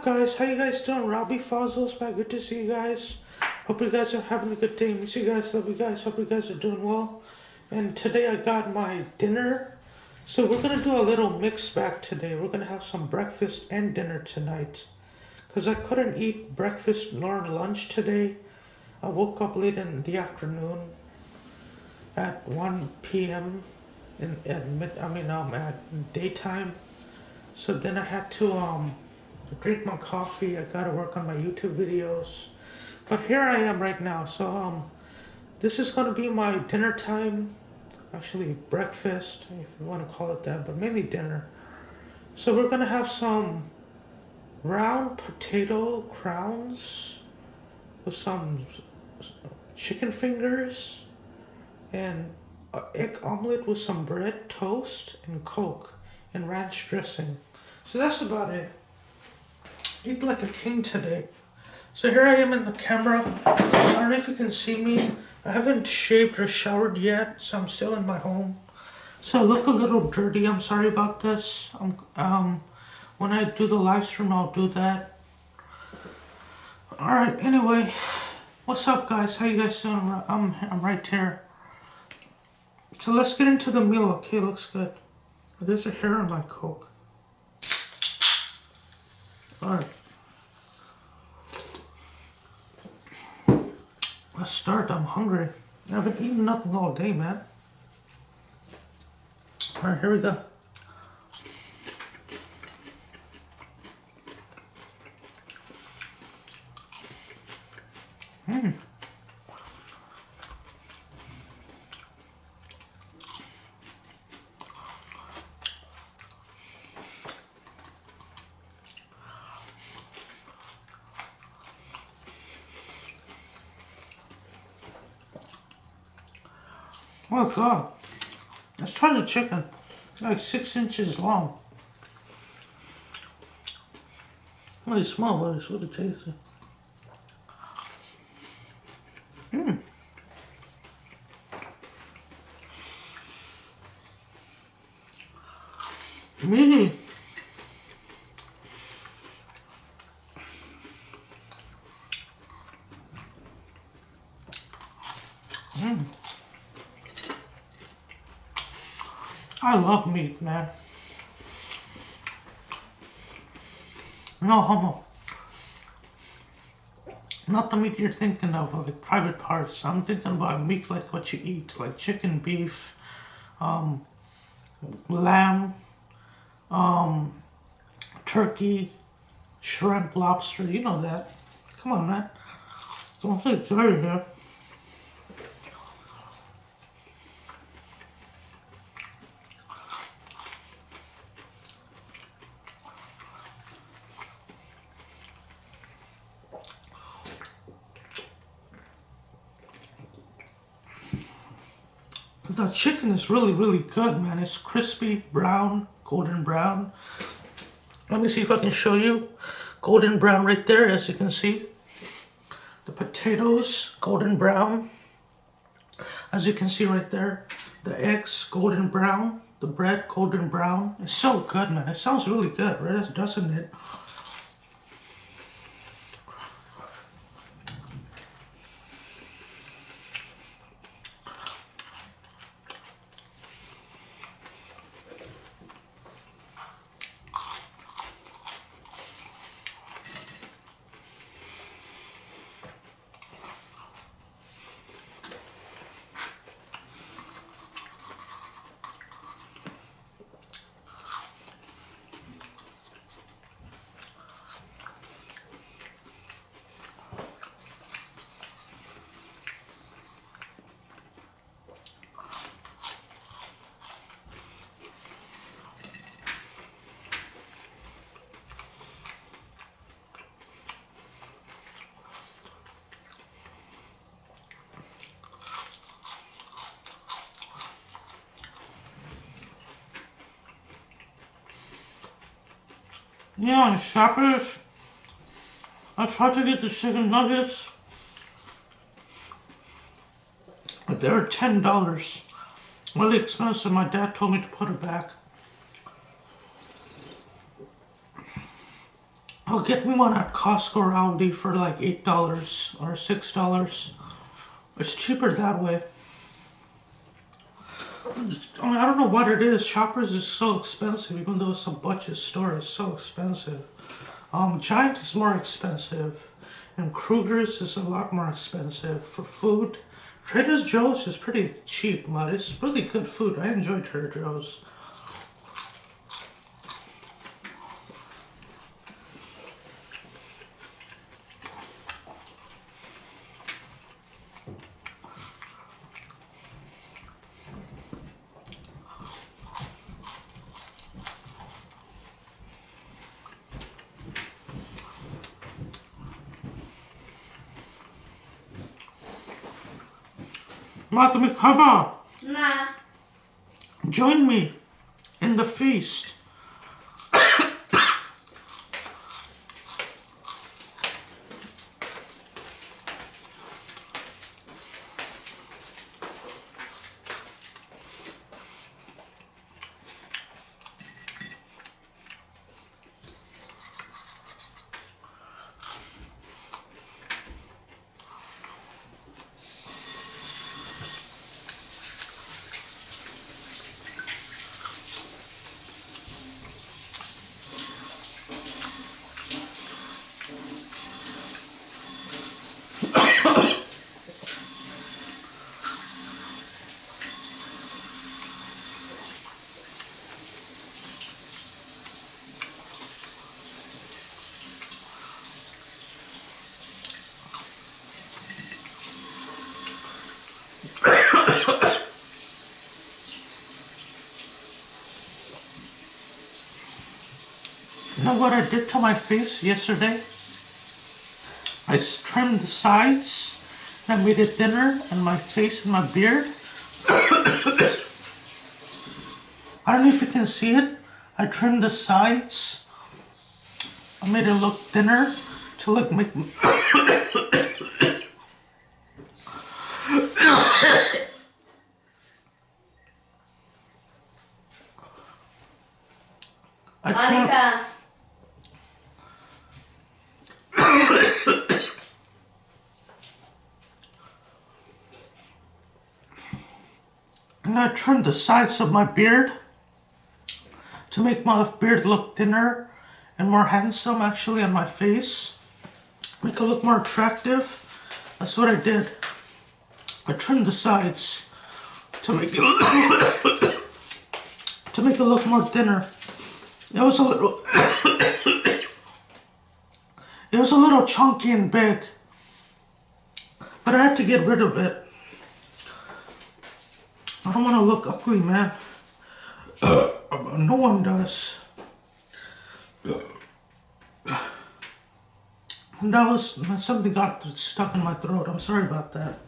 up, guys? How you guys doing? Robbie Fozzles back. Good to see you guys. Hope you guys are having a good day. Miss you guys. Love you guys. Hope you guys are doing well. And today I got my dinner. So we're gonna do a little mix bag today. We're gonna have some breakfast and dinner tonight. Cause I couldn't eat breakfast nor lunch today. I woke up late in the afternoon at 1 p.m. At daytime. So then I had to drink my coffee. I gotta work on my YouTube videos. But here I am right now. So this is gonna be my dinner time. Actually breakfast, if you wanna call it that, but mainly dinner. So we're gonna have some round potato crowns with some chicken fingers and an egg omelet with some bread, toast, and Coke and ranch dressing. So that's about it. Eat like a king today. So here I am in the camera. I don't know if you can see me. I haven't shaved or showered yet, so I'm still in my home. So I look a little dirty. I'm sorry about this. When I do the live stream, I'll do that. Alright, anyway. What's up, guys? How you guys doing? I'm right here. So let's get into the meal. Okay, looks good. There's a hair on my Coke. Alright. Let's start. I'm hungry. I've been eating nothing all day, man. Alright, here we go. Oh god. Let's try the chicken. It's like 6 inches long. Really small, but it's really tasty. Meaty. I love meat, man. No homo. Not the meat you're thinking of, like private parts. I'm thinking about meat like what you eat, like chicken, beef, lamb, turkey, shrimp, lobster. You know that. Come on, man. Don't say dirty here. The chicken is really, really good, man. It's crispy, brown, golden brown. Let me see if I can show you. Golden brown right there, as you can see. The potatoes, golden brown. As you can see right there. The eggs, golden brown. The bread, golden brown. It's so good, man. It sounds really good, right? Doesn't it? Yeah, and Shoppers. I tried to get the chicken nuggets, but they were $10. Really expensive. My dad told me to put it back. I'll get me one at Costco or Aldi for like $8 or $6. It's cheaper that way. I mean, I don't know what it is. Shoppers is so expensive, even though it's a budget store. It's so expensive. Giant is more expensive, and Kruger's is a lot more expensive for food. Trader Joe's is pretty cheap, but it's really good food. I enjoy Trader Joe's. Madame Kaba, Nah. join me in the feast. You know what I did to my face yesterday? I trimmed the sides, and I made it thinner, and my face and my beard. I don't know if you can see it. I trimmed the sides. I made it look thinner to look make me. I trimmed. Monica. And I trimmed the sides of my beard to make my beard look thinner and more handsome actually on my face. Make it look more attractive. That's what I did. I trimmed the sides to make it to make it look more thinner. It was a little it was a little chunky and big. But I had to get rid of it. I don't want to look ugly, man. No one does. That was something got stuck in my throat. I'm sorry about that.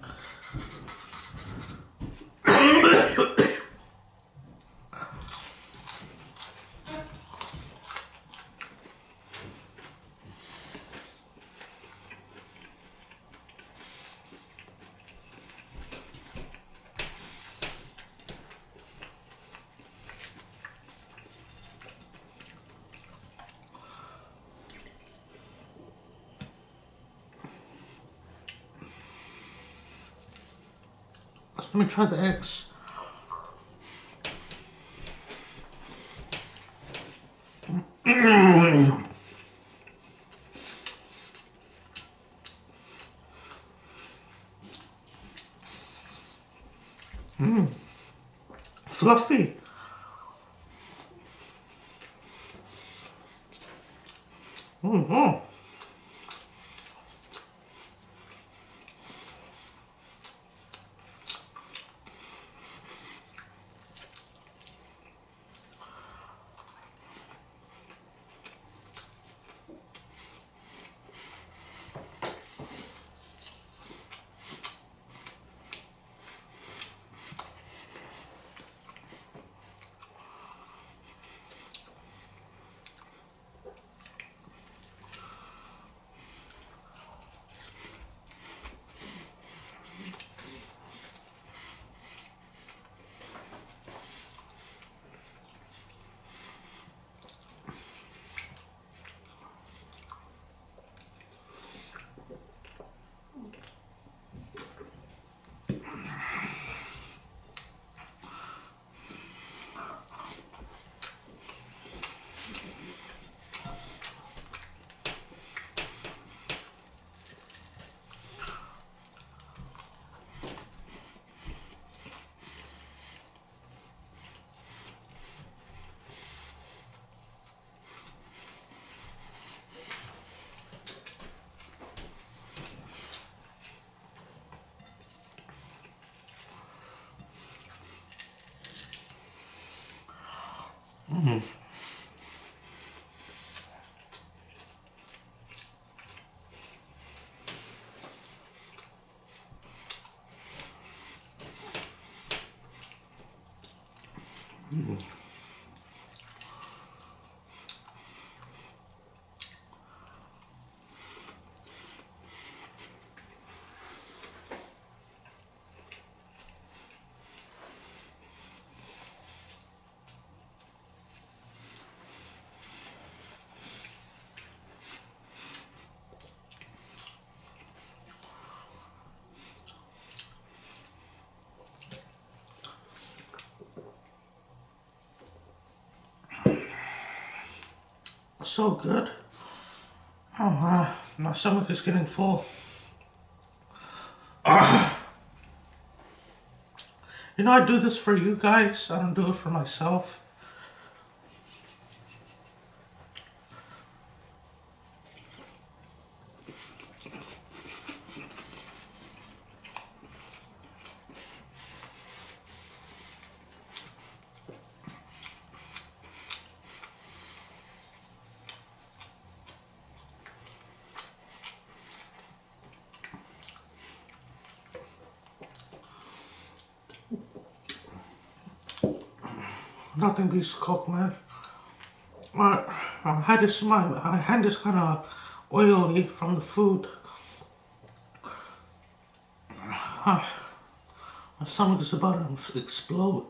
Let me try the eggs. Fluffy. Mm-hmm. So good. Oh my stomach is getting full. You know, I do this for you guys. I don't do it for myself. Nothing beats Coke, man. My hand is kind of oily from the food. My stomach is about to explode.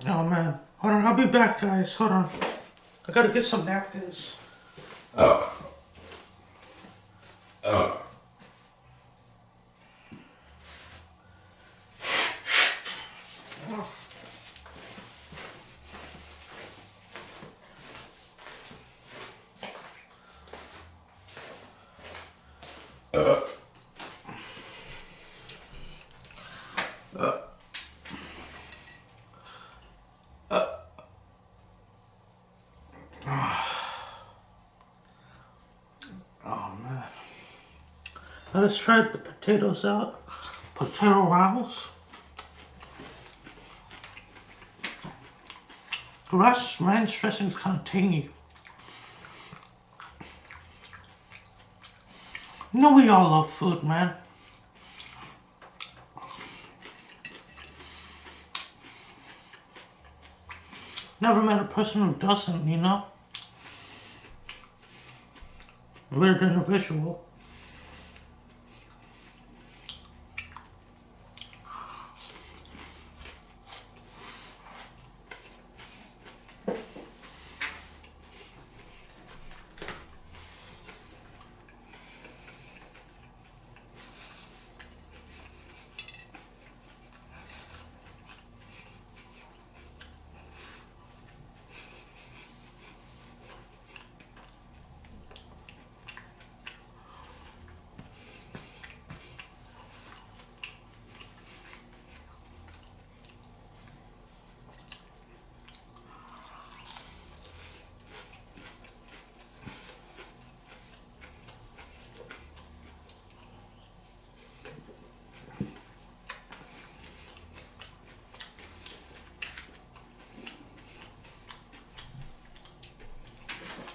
Oh man, hold on, I'll be back, guys. Hold on, I gotta get some napkins. Oh man, let's try the potatoes out. Potato rounds. The ranch dressing is kind of tangy. You know we all love food, man. Never met a person who doesn't, you know? Weird individual.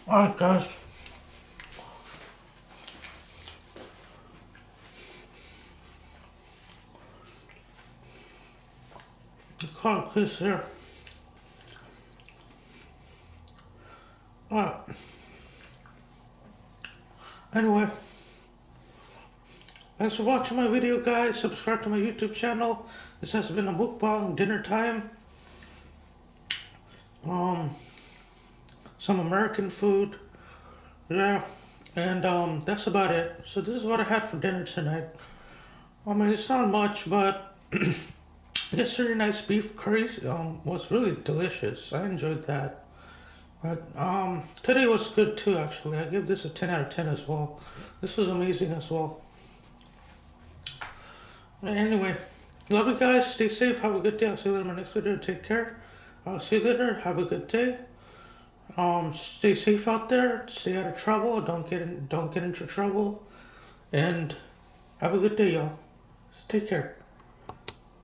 Alright, guys. Call it this here. Alright. Anyway. Thanks for watching my video, guys. Subscribe to my YouTube channel. This has been a mukbang dinner time. Some American food. Yeah. And that's about it. So this is what I had for dinner tonight. I mean, it's not much, but yesterday night's beef curry was really delicious. I enjoyed that. But today was good too, actually. I give this a 10 out of 10 as well. This was amazing as well. Anyway, love you guys. Stay safe. Have a good day. I'll see you later in my next video. Take care. I'll see you later. Have a good day. Stay safe out there. Stay out of trouble. Don't get into trouble. And have a good day, y'all. Take care.